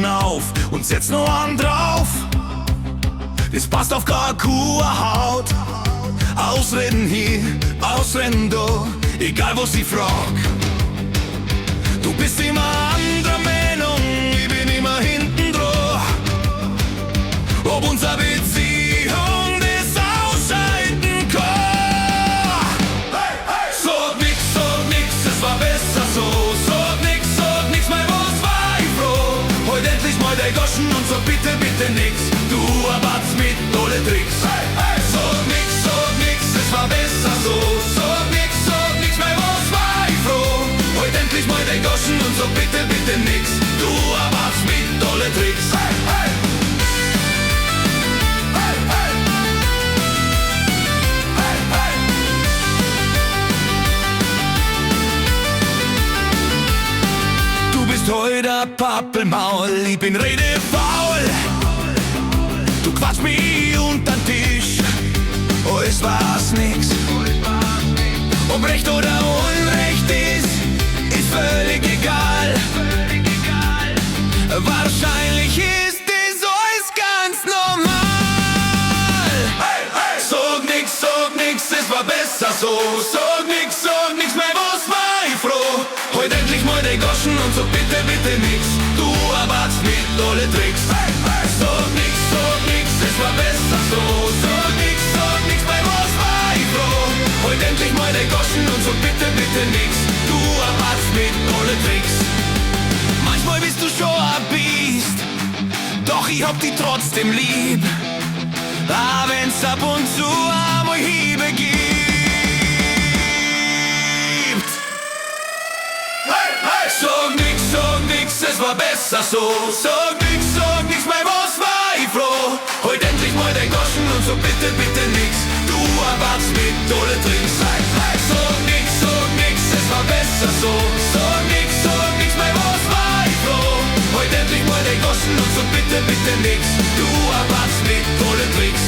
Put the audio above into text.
Groschen auf und setz noch einen drauf. Das passt auf gar keine Haut. Ausreden hier, ausreden da, egal was ich frag. Du bist immer anderer Meinung, ich bin immer hinten dran. Ob unsere Beziehung das ausscheiden kann. Hey, hey. Sag nix, es war besser so. Sag nix, mein was war ich froh. Heute endlich mal dein Goschen und sag bitte, bitte nix. Du erwartest mit alle Tricks. Hey, hey. Sag nix, es war besser so. Sag nix, mein was war ich froh. Heute endlich mal dein Goschen und sag bitte, bitte nix. Du erwartest mit alle Tricks. Hey, hey. Heute ein Pappelmaul, ich bin redefaul. Du quatsch mich unter den Tisch, oh es war's nix. Ob Recht oder Unrecht ist völlig egal. Wahrscheinlich ist das alles ganz normal. Hey, hey. Sag nix, es war besser so. Sag nix, mein was war ich froh. Heute endlich mal den Goschen und sag bitte, bitte nix. Du erwartest mit alle Tricks. Hey, hey. Sag nix, es war besser so. Sag nix, mein was war ich froh. Heute endlich mal den Goschen und sag bitte, bitte nix. Du erwartest mit alle Tricks. Manchmal bist du schon ein Biest, doch ich hab dich trotzdem lieb. Auch wenn's ab und zu einmal Hiebe gibt. Hey, hey. Sag nix, es war besser so. Sag nix, mein was war ich froh. Heute endlich mal den Goschen und so bitte, bitte nix. Du erwartest mit alle Tricks. Hey, hey. Sag nix, es war besser so. Sag nix, mein was war ich froh. Heute endlich mal den Goschen und so bitte, bitte nix. Du erwartest mit alle Tricks.